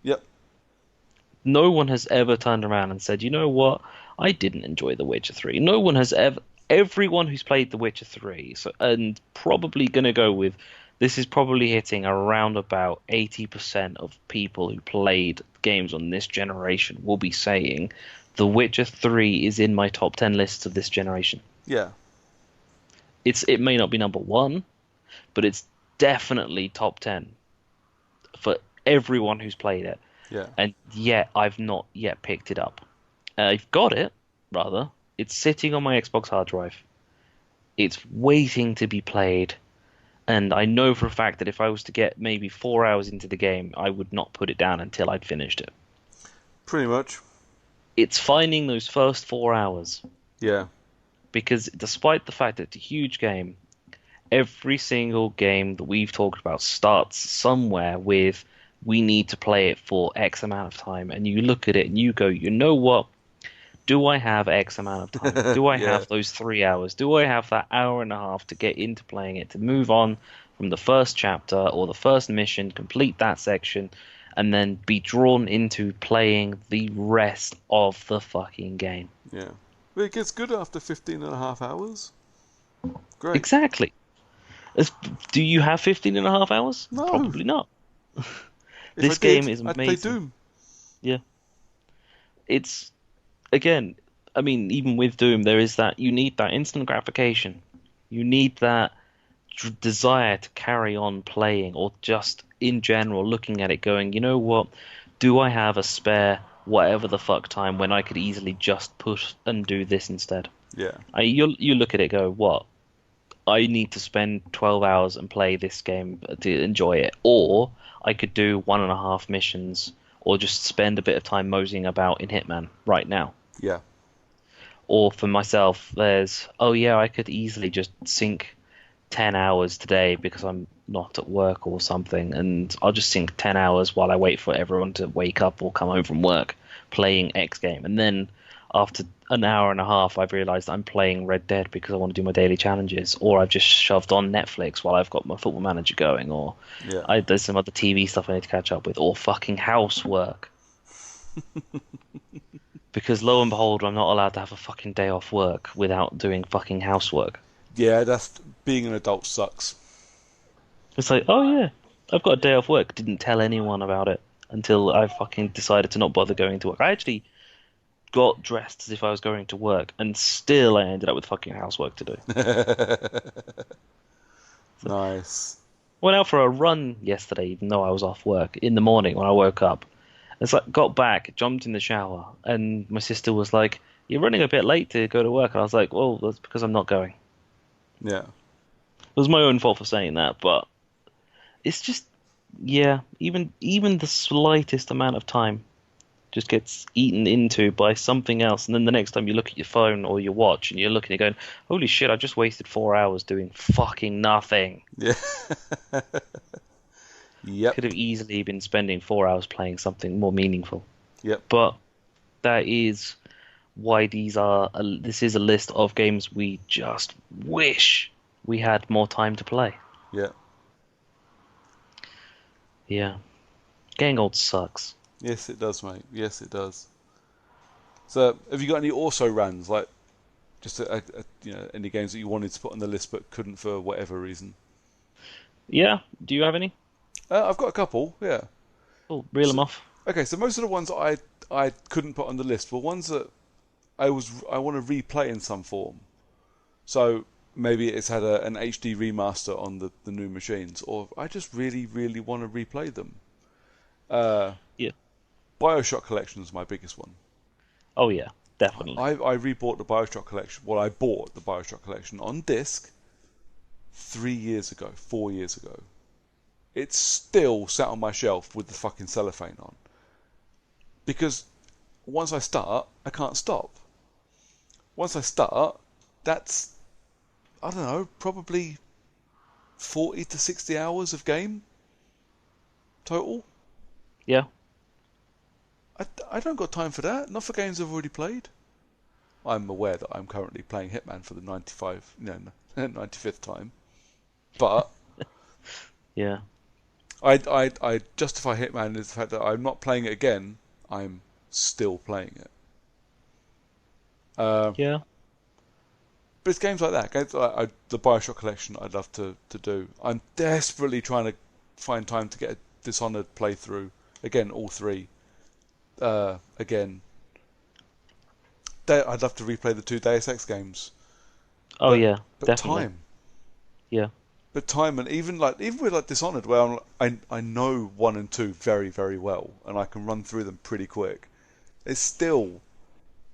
Yep. No one has ever turned around and said, you know what, I didn't enjoy The Witcher 3. No one has ever. Everyone who's played The Witcher 3, and probably going to go with This is probably hitting around about 80% of people who played games on this generation will be saying The Witcher 3 is in my top 10 lists of this generation. Yeah, It may not be number one, but it's definitely top 10 for everyone who's played it. yeah, And yet I've not yet picked it up. I've got it, rather. It's sitting on my Xbox hard drive. It's waiting to be played. And I know for a fact that if I was to get maybe 4 hours into the game, I would not put it down until I'd finished it. pretty much. It's finding those first 4 hours Yeah, because despite the fact that it's a huge game, every single game that we've talked about starts somewhere with we need to play it for X amount of time. And you look at it and you go, you know what? Do I have X amount of time? Do I yeah, have those 3 hours? Do I have that hour and a half to get into playing it, to move on from the first chapter or the first mission, complete that section, and then be drawn into playing the rest of the fucking game? yeah. But it gets good after 15 and a half hours. Great. Exactly. As- Do you have 15 and a half hours? No, Probably not. if I This game did, is I'd play amazing. Doom. Yeah. It's, again, I mean, even with Doom, there is that you need that instant gratification. You need that desire to carry on playing, or just in general looking at it going, you know what? Do I have a spare whatever the fuck time when I could easily just push and do this instead? Yeah, You look at it, go, what? I need to spend 12 hours and play this game to enjoy it, or I could do 1.5 missions, or just spend a bit of time moseying about in Hitman right now. yeah, Or for myself, there's, oh yeah, I could easily just sink 10 hours today because I'm not at work or something, and I'll just sink 10 hours while I wait for everyone to wake up or come home from work playing X game. And then after an hour and a half, I've realized I'm playing Red Dead because I want to do my daily challenges, or I've just shoved on Netflix while I've got my football manager going, or yeah. there's some other TV stuff I need to catch up with, or fucking housework. Because lo and behold, I'm not allowed to have a fucking day off work without doing fucking housework. Yeah, that's being an adult sucks. It's like, oh yeah, I've got a day off work. Didn't tell anyone about it until I fucking decided to not bother going to work. I actually got dressed as if I was going to work, and still I ended up with fucking housework to do. So, Nice. went out for a run yesterday, even though I was off work in the morning when I woke up. It's like got back, jumped in the shower, and my sister was like, "You're running a bit late to go to work." And I was like, "Well, that's because I'm not going." Yeah, It was my own fault for saying that, but it's just, yeah, even the slightest amount of time just gets eaten into by something else, and then the next time you look at your phone or your watch and you're looking and going, "Holy shit, I just wasted 4 hours doing fucking nothing." yeah. Could Yep, have easily been spending 4 hours playing something more meaningful. yep, But that is why this is a list of games we just wish we had more time to play. yep. Yeah, getting old sucks. Yes, it does, mate. Yes, it does. So, have you got any also runs, like just any games that you wanted to put on the list but couldn't for whatever reason? Yeah, do you have any? I've got a couple. Yeah. Oh, reel So, them off. okay, so most of the ones I couldn't put on the list were ones that I want to replay in some form. So maybe it's had an HD remaster on the new machines, or I just really, really want to replay them. Uh, Yeah. Bioshock Collection is my biggest one. Oh yeah, definitely. I rebought the Bioshock Collection. Well, I bought the Bioshock Collection on disc 3 years ago, 4 years ago. It's still sat on my shelf with the fucking cellophane on. Because once I start, I can't stop. Once I start, that's, I don't know, probably 40 to 60 hours of game total. Yeah. I don't got time for that. Not for games I've already played. I'm aware that I'm currently playing Hitman for the 95th time. But Yeah. I justify Hitman is the fact that I'm not playing it again. I'm still playing it. Uh, Yeah. but it's games like that. Games like the Bioshock collection I'd love to do. I'm desperately trying to find time to get a Dishonored playthrough. Again, all three. Again, I'd love to replay the two Deus Ex games. Oh But yeah, but definitely. time. Yeah. But time, and even with like Dishonored, where I know 1 and 2 very very well, and I can run through them pretty quick. It's still,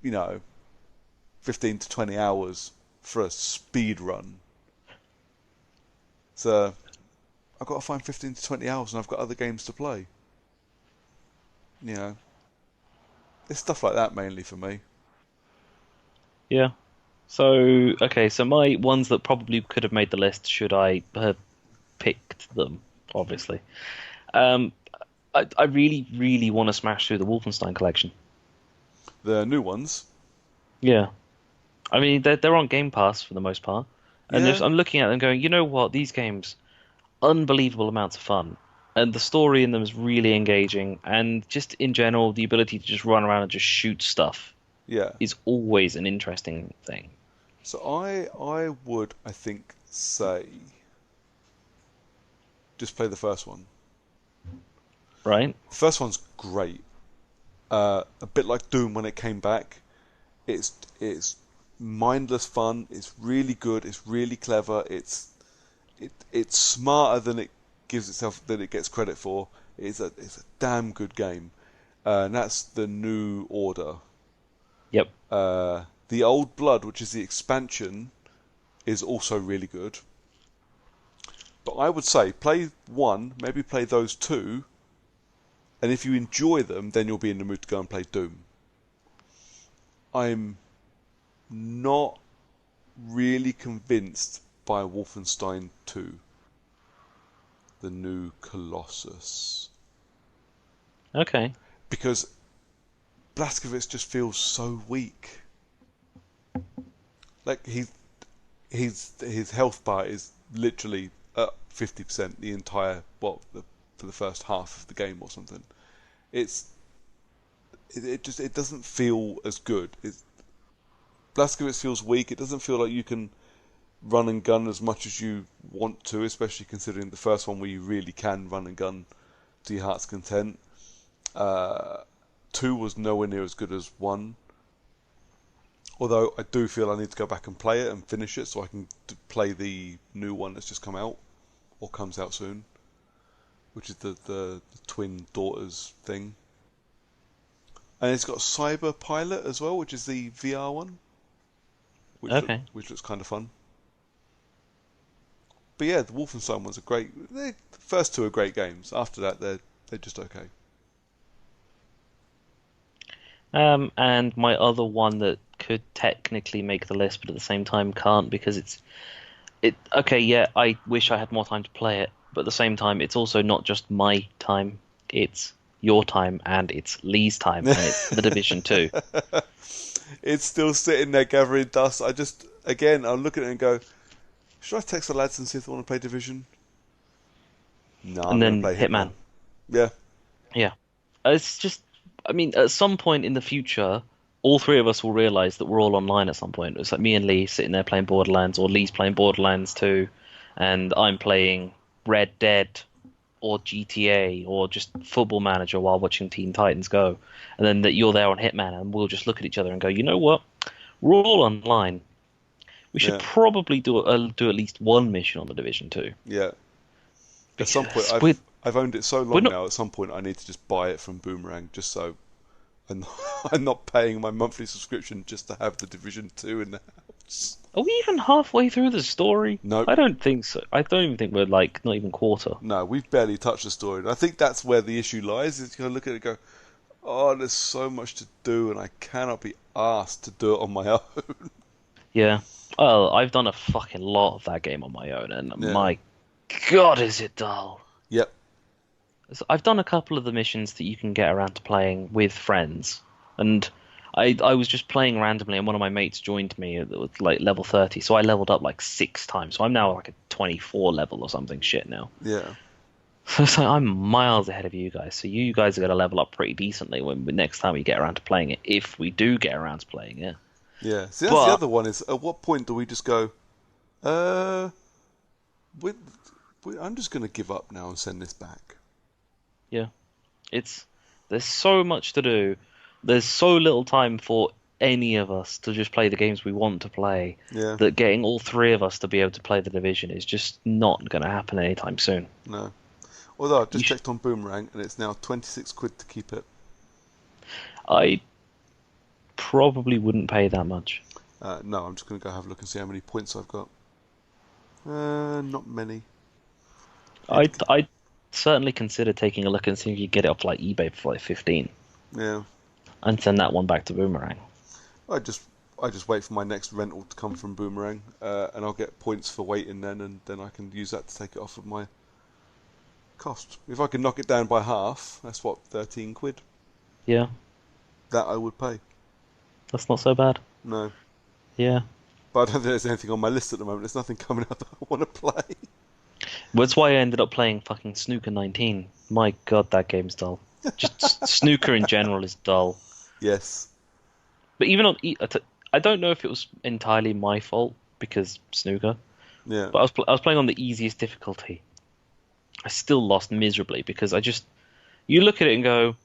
15 to 20 hours for a speed run. So I've got to find 15 to 20 hours, and I've got other games to play. You know, it's stuff like that mainly for me. Yeah. So, okay, so my ones that probably could have made the list should I have picked them, obviously. Um, I really, really want to smash through the Wolfenstein collection. The new ones, Yeah. I mean, they're on Game Pass for the most part. And yeah, I'm looking at them going, you know what? These games, unbelievable amounts of fun. And the story in them is really engaging. And just in general, the ability to just run around and just shoot stuff yeah. is always an interesting thing, So I would, I think, say just play the first one. right? The first one's great. A bit like Doom when it came back. It's mindless fun. It's really good. It's really clever. It's smarter than it gets credit for. It's a damn good game. And that's the New Order. Yep. The Old Blood, which is the expansion, is also really good. But I would say play one, maybe play those two, and if you enjoy them, then you'll be in the mood to go and play Doom. I'm not really convinced by Wolfenstein 2, the new Colossus, Okay. because Blazkowicz just feels so weak. Like his health bar is literally at 50% the entire for the first half of the game or something. It's it doesn't feel as good. Blazkowicz feels weak. It doesn't feel like you can run and gun as much as you want to, especially considering the first one where you really can run and gun to your heart's content. 2 was nowhere near as good as 1. Although I do feel I need to go back and play it and finish it so I can play the new one that's just come out or comes out soon, which is the twin daughters thing. And it's got Cyber Pilot as well, which is the VR one, Okay. which looks kind of fun. But yeah, the Wolfenstein ones are great. The first 2 are great games. After that, they're just okay. And my other one that could technically make the list, but at the same time can't because okay, yeah, I wish I had more time to play it, but at the same time, it's also not just my time, it's your time and it's Lee's time, and it's The Division 2. It's still sitting there gathering dust. I'll look at it and go, should I text the lads and see if they want to play Division? No, I'm And going to then play Hitman. Hitman. Yeah, Yeah. It's just, I mean, at some point in the future, all three of us will realize that we're all online at some point. It's like me and Lee sitting there playing Borderlands, or Lee's playing Borderlands 2, and I'm playing Red Dead or GTA or just Football Manager while watching Teen Titans Go. And then that you're there on Hitman, and we'll just look at each other and go, you know what? We're all online. We should yeah, probably do at least one mission on the Division 2. yeah. At some point, Because I've owned it so we're long not. now. At some point, I need to just buy it from Boomerang, just so I'm I'm not paying my monthly subscription just to have the Division 2 in the house. Are we even halfway through the story? Nope. I don't think so. I don't even think we're like not even quarter. No, we've barely touched the story. And I think that's where the issue lies. Is you look at it and go, oh, there's so much to do, and I cannot be asked to do it on my own. Yeah. Well, I've done a fucking lot of that game on my own, and Yeah. my God, is it dull. Yep. So I've done a couple of the missions that you can get around to playing with friends, and I was just playing randomly, and one of my mates joined me at like level 30, so I leveled up like 6 times. So I'm now like a 24 level or something shit now. Yeah. So I'm miles ahead of you guys. So you guys are going to level up pretty decently when next time we get around to playing it, if we do get around to playing it. Yeah. See, that's the But other one. Is at what point do we just go? Uh, we, I'm just going to give up now and send this back. yeah, it's there's so much to do. There's so little time for any of us to just play the games we want to play Yeah. that getting all three of us to be able to play the Division is just not going to happen anytime soon. No. Although I've You just sh checked on Boomerang and it's now 26 quid to keep it. I probably wouldn't pay that much. No, I'm just going to go have a look and see how many points I've got. Not many. It, I'd certainly consider taking a look and seeing if you get it off like eBay for like 15 yeah. and send that one back to Boomerang. I just I just wait for my next rental to come from Boomerang, and I'll get points for waiting then, and then I can use that to take it off of my cost. If I can knock it down by half, that's what, 13 quid. Yeah, That I would pay. that's not so bad. No, Yeah. but I don't think there's anything on my list at the moment. There's nothing coming out that I want to play. That's why I ended up playing fucking Snooker 19. My God, that game's dull. Just snooker in general is dull. Yes. But even on, I don't know if it was entirely my fault because snooker, Yeah. but I was playing on the easiest difficulty. I still lost miserably because you look at it and go,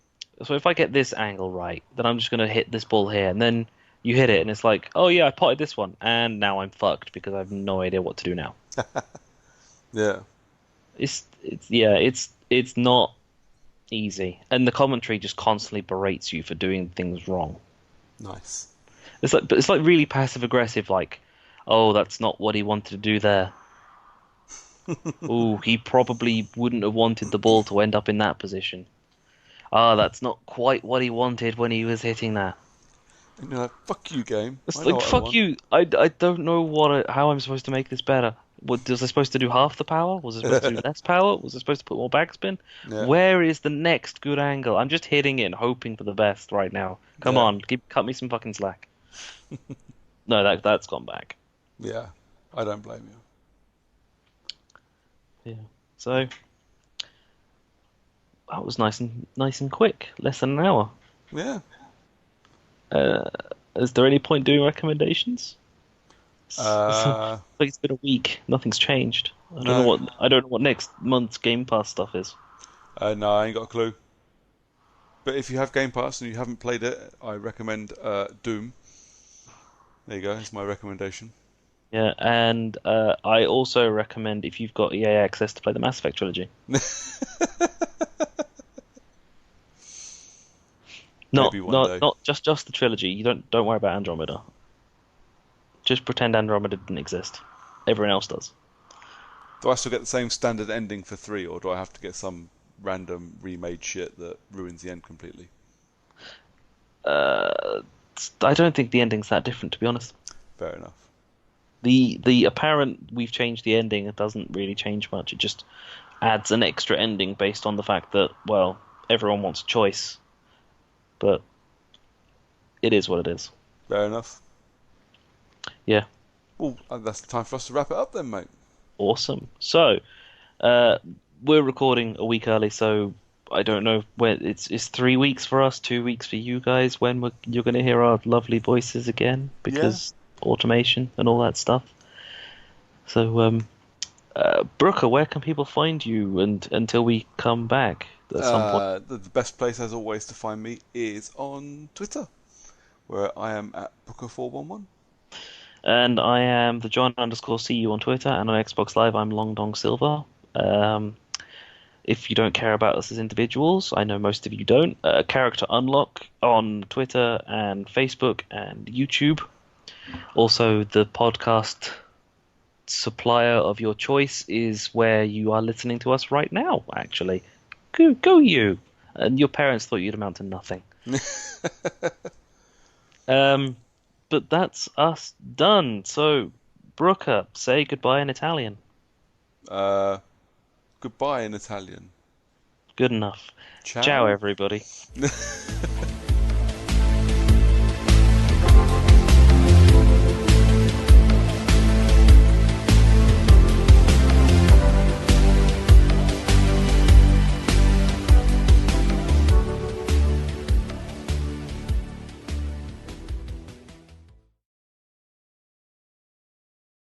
so if I get this angle right, then I'm just gonna hit this ball here, and then you hit it, and it's like, oh yeah, I potted this one, and now I'm fucked because I have no idea what to do now. Yeah. It's not easy, and the commentary just constantly berates you for doing things wrong. Nice. It's like really passive aggressive, like, oh, that's not what he wanted to do there. Oh, he probably wouldn't have wanted the ball to end up in that position. Ah, that's not quite what he wanted when he was hitting that. And you're like, fuck you, game. It's I know like, what I fuck want. you. I don't know how I'm supposed to make this better. Was I supposed to do half the power? Was I supposed to do less power? Was I supposed to put more backspin? Yeah. Where is the next good angle? I'm just hitting it and hoping for the best right now. Come Yeah. on, cut me some fucking slack. No, that's gone back. Yeah. I don't blame Yeah. So that was nice and quick, less than an hour. you. Yeah. Uh, is there any point doing recommendations? Uh, Like it's been a week, nothing's changed. no. I don't know what next month's Game Pass stuff is. No, I ain't got a clue. But if you have Game Pass and you haven't played it, I recommend Doom. There you go. That's my recommendation. Yeah, and I also recommend if you've got EA access to play the Mass Effect trilogy. Maybe one day. Not just the trilogy. You don't worry about Andromeda. Just pretend Andromeda didn't exist. Everyone else does. Do I still get the same standard ending for 3, or do I have to get some random remade shit that ruins the end completely? I don't think the ending's that different, to be honest. Fair enough. The apparent we've changed the ending, it doesn't really change much. It just adds an extra ending based on the fact that, well, everyone wants a choice. But it is what it is. Fair enough. Yeah, Well, that's the time for us to wrap it up then, mate. awesome. So, we're recording a week early, so I don't know when it's 3 weeks for us, 2 weeks for you guys. When you're going to hear our lovely voices again because automation and all that stuff. So, Brooker, where can people find you until we come back at some point? The best place, as always, to find me is on Twitter, where I am at Brooker411. And I am the John_CU on Twitter, and on Xbox Live I'm Long Dong Silver. If you don't care about us as individuals, I know most of you don't. Character Unlock on Twitter and Facebook and YouTube. Also, the podcast supplier of your choice is where you are listening to us right now, actually. Go you! And your parents thought you'd amount to nothing. But that's us done. So, Brooker, say goodbye in Italian. Goodbye in Italian. Good enough. Ciao. Ciao, everybody.